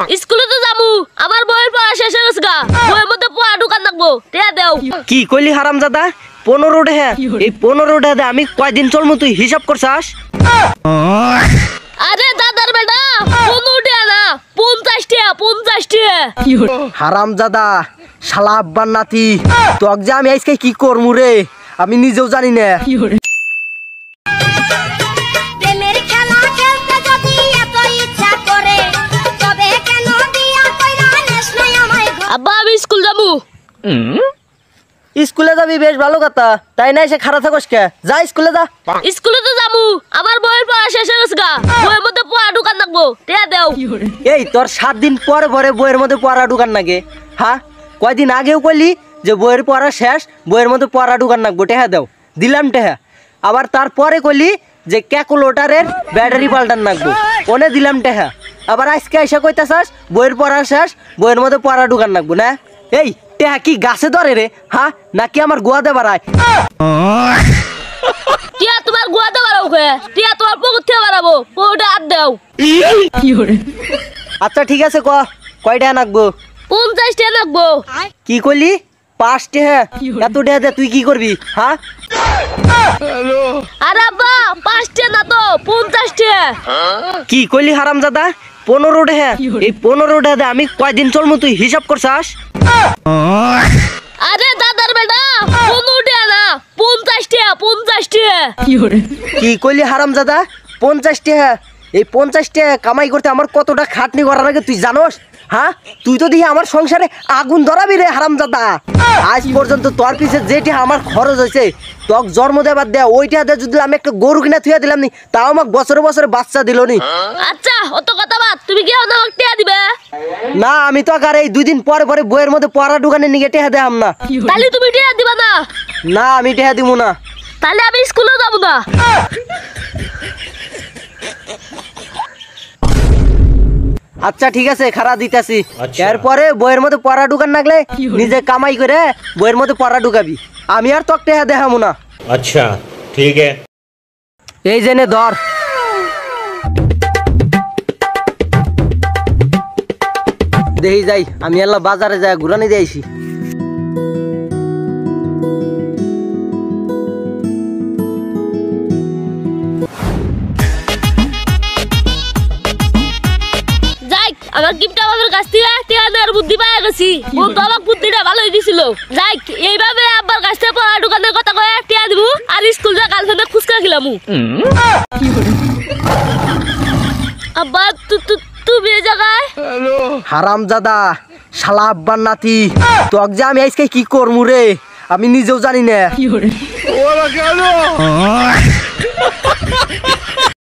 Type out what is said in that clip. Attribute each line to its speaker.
Speaker 1: স্কুলে তো যাবো, আমার বইয়ের পড়া শেষ হয়ে গেছে গা। বইয়ের মধ্যে পড়া ঢুকান রাখবো, টিয়া দেও।
Speaker 2: কি কইলি হারামজাদা? 15 টাকা। এই 15 টাকা আমি কয়দিন চলমু তুই হিসাব করছাস?
Speaker 1: আরে দাদার বেটা, 15 টাকা না, 50 টাকা, 50 টাকা।
Speaker 2: হারামজাদা শালা আব্বার নাতি, তোক যে আমি আজকে কি করমু রে আমি নিজেও জানি না।
Speaker 1: আব্বা আমি স্কুল যাবো।
Speaker 2: স্কুলে যাবি বেশ ভালো কথা, তাই না এসে খারাপ থাকস কে? যা স্কুলে যা।
Speaker 1: স্কুলে তো যাবো, আমার বইয়ের পড়া শেষ হয়ে গেছে গা। বইয়ের মধ্যে পড়া ঢুকান রাখবো, টিয়া দেও।
Speaker 2: এই তোর 7 দিন পরে পরে বইয়ের মধ্যে পড়া ঢুকান নাগে? হ্যাঁ, কয়দিন আগেও কইলি যে বইয়ের পড়া শেষ, বইয়ের মধ্যে পড়া ঢুকান রাখবো, টেহা দেও। দিলাম টেহা। আবার তারপরে কইলি যে ক্যালকুলেটরের ব্যাটারি পাল্টান রাখবো, ওনে দিলাম টেহা। আবার আজকে এসে কইতাছাস বইয়ের পড়া শেষ, বইয়ের মধ্যে পড়া ঢুকান রাখবো না? এই টেহা কি গাছে ধরে রে? হ্যাঁ, নাকি আমার গোয়াতে বাড়ায়?
Speaker 1: টিয়া তোমার গুয়াতে বাড়াবো কে? টিয়া তোমার পকেট থেকে বাড়াবো, পকেটে হাত দেও।
Speaker 2: আচ্ছা ঠিক আছে, কয় টাকা নাকবো?
Speaker 1: 50 টাকা রাখবো।
Speaker 2: কি কইলি? 5 টাকা? এত টাকা দিয়ে তুই কি করবি? হ্যাঁ,
Speaker 1: আরে আব্বা 5 টাকা না তো, 50 টাকা।
Speaker 2: কি কইলি হারামজাদা? 15 টাকা? এই 15 টাকা দিয়ে আমি কয়দিন চলমু তুই হিসাব করছাস?
Speaker 1: আরে দাদার বেটা, 15 টাকা না, 50 টাকা, 50 টাকা।
Speaker 2: কি কইলি হারামজাদা? 50 টাকা? এই 50 টাকা কামাই করতে আমার কতটা খাটনি করার আগে তুই জানোস? হ্যাঁ, তুই তো দিয়ে আমার সংসারে আগুন ধরাবি রে হারামজাদা। আজ পর্যন্ত তোর পিছে যেটা আমার খরচ হয়েছে, তোক জন্ম দেবার দেয়া ওইটা দিয়ে যদি আমি একটা গরু কিনা থুয়া দিলাম নি, তাও আমাকে বছরে বছরে বাচ্চা দিল নি।
Speaker 1: আচ্ছা অত কথা বাদ, তুমি কি আমাকে টাকা দিবে?
Speaker 2: না, আমি তো আর এই 2 দিন পরে পরে বইয়ের মধ্যে পড়া ঢুকানে নিয়ে টেহা দেয়াম না।
Speaker 1: তাহলে তুমি টাকা দিবা না?
Speaker 2: না, আমি টেহা দিব না।
Speaker 1: তাহলে আমি স্কুলে যাবো না।
Speaker 2: আচ্ছা ঠিক আছে, খারা দিতেছি। এরপরে বইয়ের মধ্যে পড়া ঢুকান লাগলে নিজে কামাই করে বইয়ের মধ্যে পড়া ঢুকাবি, আমি আর তোকে টেহা দেখাবো না।
Speaker 3: আচ্ছা ঠিক আছে।
Speaker 2: এই জেনে ধর। দেখি যাই, আমি এলা বাজারে যাই ঘুরানি দিয়েছি।
Speaker 1: আমার গিফট আমাদের কাছ থেকে টাকা নেওয়ার বুদ্ধি পাই গেছি। বন্ধু আমার বুদ্ধিটা ভালোই দিছিল। যাই এইভাবে আব্বার কাছ থেকে পড়া ঢুকানোর কথা কয়ে টাকা দিব, আর স্কুল যা গার্লফ্রেন্ডে খুচকা খেলাম। আব্বা তুমি এই জায়গায়?
Speaker 2: হারামজাদা শালা আব্বার নাতি, তোক যে আমি আজকে কি করমু রে আমি নিজেও জানি না।